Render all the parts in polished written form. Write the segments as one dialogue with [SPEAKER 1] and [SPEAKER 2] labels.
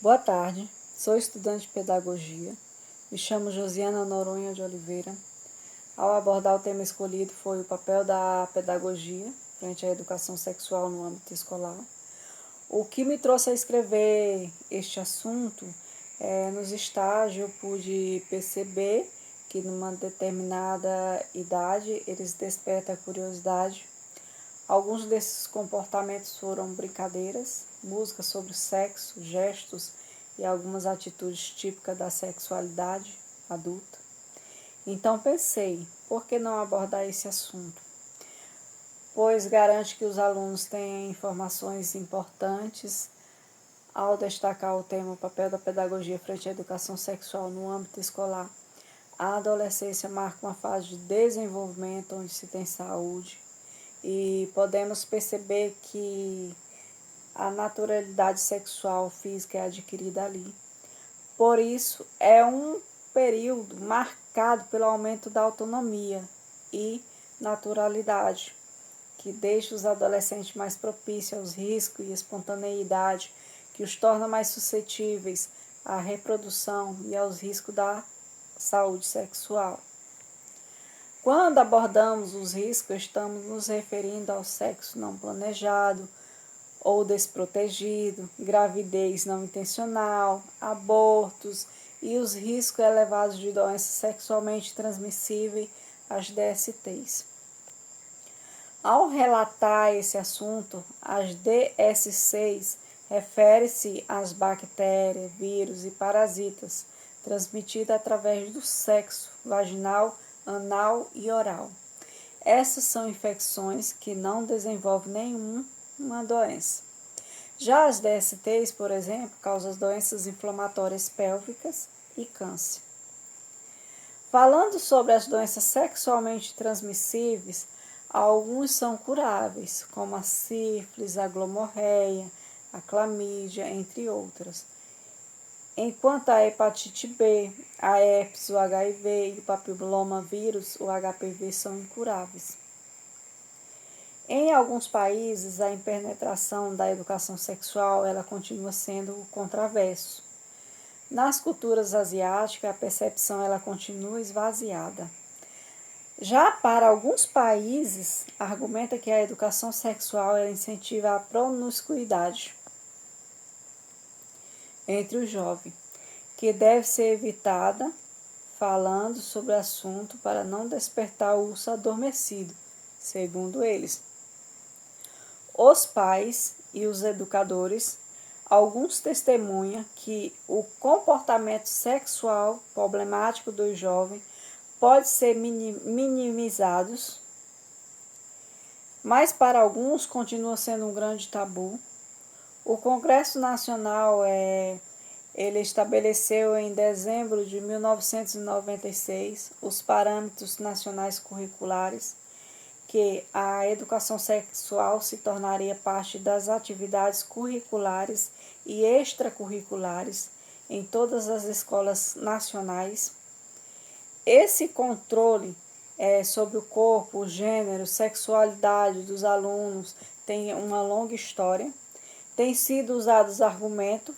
[SPEAKER 1] Boa tarde, sou estudante de pedagogia, me chamo Josiana Noronha de Oliveira. Ao abordar o tema escolhido foi o papel da pedagogia frente à educação sexual no âmbito escolar. O que me trouxe a escrever este assunto nos estágios eu pude perceber que numa determinada idade eles despertam a curiosidade. Alguns desses comportamentos foram brincadeiras, música sobre sexo, gestos e algumas atitudes típicas da sexualidade adulta. Então pensei, por que não abordar esse assunto? Pois garante que os alunos têm informações importantes ao destacar o tema o papel da pedagogia frente à educação sexual no âmbito escolar. A adolescência marca uma fase de desenvolvimento onde se tem saúde, e podemos perceber que a naturalidade sexual física é adquirida ali. Por isso, é um período marcado pelo aumento da autonomia e naturalidade, que deixa os adolescentes mais propícios aos riscos e espontaneidade, que os torna mais suscetíveis à reprodução e aos riscos da saúde sexual. Quando abordamos os riscos, estamos nos referindo ao sexo não planejado ou desprotegido, gravidez não intencional, abortos e os riscos elevados de doenças sexualmente transmissíveis, as DSTs. Ao relatar esse assunto, as DSCs refere-se às bactérias, vírus e parasitas transmitidas através do sexo vaginal, anal e oral. Essas são infecções que não desenvolvem nenhuma doença. Já as DSTs, por exemplo, causam doenças inflamatórias pélvicas e câncer. Falando sobre as doenças sexualmente transmissíveis, alguns são curáveis, como a sífilis, a gomorreia, a clamídia, entre outras. Enquanto a hepatite B, a herpes, o HIV e o papilomavírus, o HPV, são incuráveis. Em alguns países, a impenetração da educação sexual ela continua sendo controverso. Nas culturas asiáticas, a percepção ela continua esvaziada. Já para alguns países, argumenta que a educação sexual ela incentiva a promiscuidade entre os jovens, que deve ser evitada falando sobre o assunto para não despertar o urso adormecido, segundo eles. Os pais e os educadores, alguns testemunham que o comportamento sexual problemático dos jovens pode ser minimizado, mas para alguns continua sendo um grande tabu. O Congresso Nacional ele estabeleceu em dezembro de 1996 os parâmetros nacionais curriculares, que a educação sexual se tornaria parte das atividades curriculares e extracurriculares em todas as escolas nacionais. Esse controle sobre o corpo, o gênero, sexualidade dos alunos tem uma longa história. Tem sido usados argumentos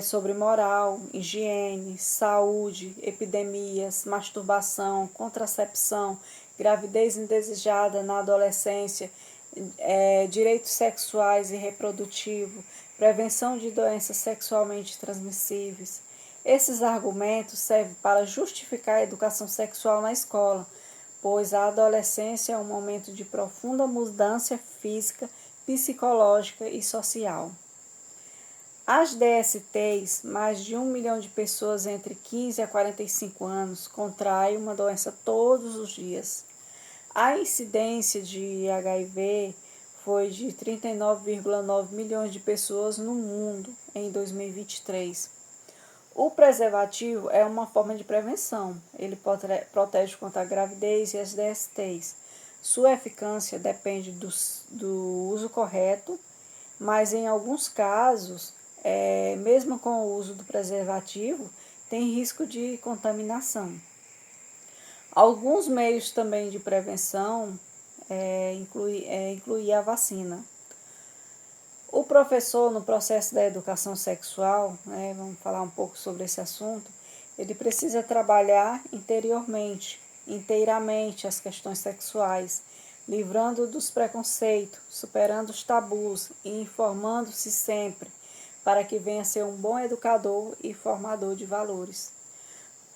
[SPEAKER 1] sobre moral, higiene, saúde, epidemias, masturbação, contracepção, gravidez indesejada na adolescência, direitos sexuais e reprodutivos, prevenção de doenças sexualmente transmissíveis. Esses argumentos servem para justificar a educação sexual na escola, pois a adolescência é um momento de profunda mudança física, psicológica e social. As DSTs, mais de 1 milhão de pessoas entre 15 a 45 anos contraem uma doença todos os dias. A incidência de HIV foi de 39,9 milhões de pessoas no mundo em 2023. O preservativo é uma forma de prevenção. Ele protege contra a gravidez e as DSTs. Sua eficácia depende do uso correto, mas em alguns casos, mesmo com o uso do preservativo, tem risco de contaminação. Alguns meios também de prevenção incluem a vacina. O professor, no processo da educação sexual, né, vamos falar um pouco sobre esse assunto, ele precisa trabalhar inteiramente as questões sexuais, livrando dos preconceitos, superando os tabus e informando-se sempre, para que venha a ser um bom educador e formador de valores.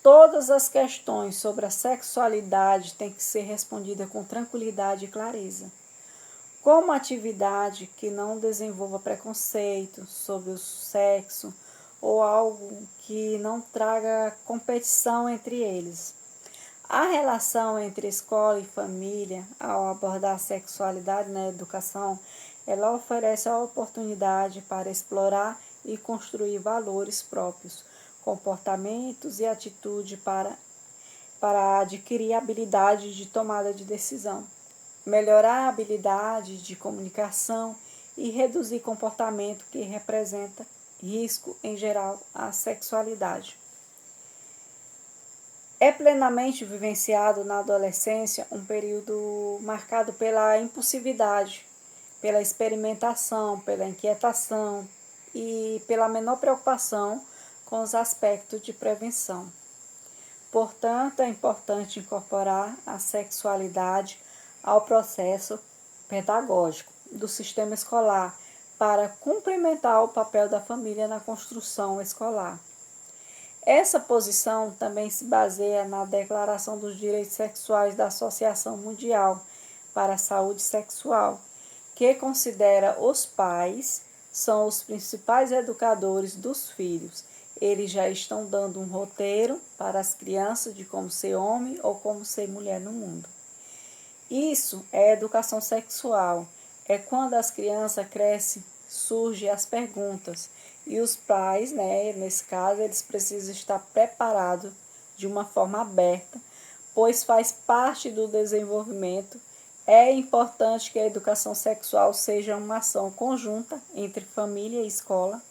[SPEAKER 1] Todas as questões sobre a sexualidade têm que ser respondidas com tranquilidade e clareza. Como atividade que não desenvolva preconceito sobre o sexo ou algo que não traga competição entre eles. A relação entre escola e família, ao abordar a sexualidade na educação, ela oferece a oportunidade para explorar e construir valores próprios, comportamentos e atitude para adquirir habilidade de tomada de decisão, melhorar a habilidade de comunicação e reduzir comportamento que representa risco em geral à sexualidade. É plenamente vivenciado na adolescência um período marcado pela impulsividade, pela experimentação, pela inquietação e pela menor preocupação com os aspectos de prevenção. Portanto, é importante incorporar a sexualidade ao processo pedagógico do sistema escolar para complementar o papel da família na construção escolar. Essa posição também se baseia na Declaração dos Direitos Sexuais da Associação Mundial para a Saúde Sexual, que considera os pais são os principais educadores dos filhos. Eles já estão dando um roteiro para as crianças de como ser homem ou como ser mulher no mundo. Isso é educação sexual. É quando as crianças crescem, surgem as perguntas. E os pais, né, nesse caso, eles precisam estar preparados de uma forma aberta, pois faz parte do desenvolvimento. É importante que a educação sexual seja uma ação conjunta entre família e escola,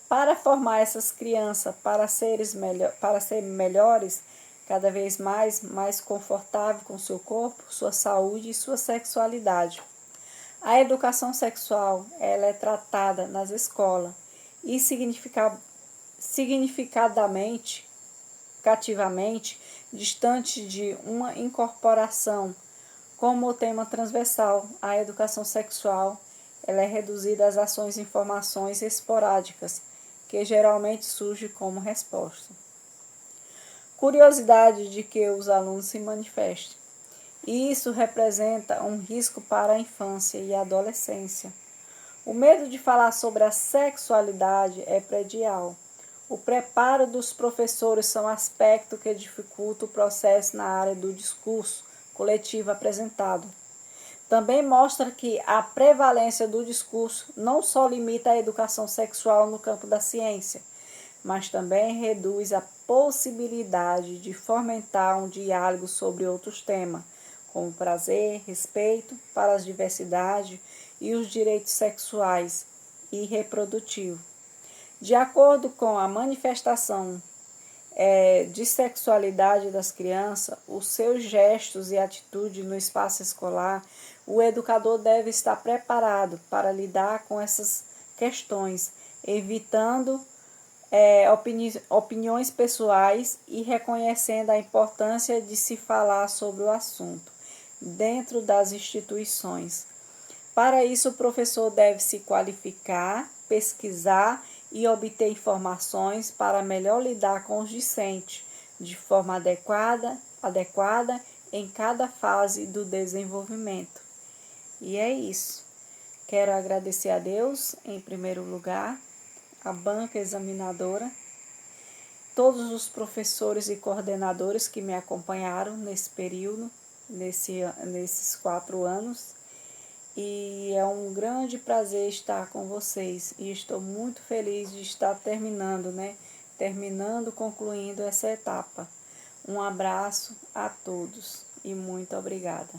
[SPEAKER 1] para formar essas crianças para serem melhores, cada vez mais confortável com seu corpo, sua saúde e sua sexualidade. A educação sexual ela é tratada nas escolas e significadamente, cativamente, distante de uma incorporação como o tema transversal. A educação sexual ela é reduzida às ações e informações esporádicas, que geralmente surge como resposta. Curiosidade de que os alunos se manifestem. E isso representa um risco para a infância e a adolescência. O medo de falar sobre a sexualidade é predial. O preparo dos professores são aspectos que dificultam o processo na área do discurso coletivo apresentado. Também mostra que a prevalência do discurso não só limita a educação sexual no campo da ciência, mas também reduz a possibilidade de fomentar um diálogo sobre outros temas, como prazer, respeito para as diversidades e os direitos sexuais e reprodutivos. De acordo com a manifestação de sexualidade das crianças, os seus gestos e atitudes no espaço escolar, o educador deve estar preparado para lidar com essas questões, evitando opiniões pessoais e reconhecendo a importância de se falar sobre o assunto dentro das instituições. Para isso, o professor deve se qualificar, pesquisar e obter informações para melhor lidar com os discentes de forma adequada em cada fase do desenvolvimento. E é isso. Quero agradecer a Deus, em primeiro lugar, a banca examinadora, todos os professores e coordenadores que me acompanharam nesse período, nesses 4 anos. E é um grande prazer estar com vocês e estou muito feliz de estar concluindo essa etapa. Um abraço a todos e muito obrigada.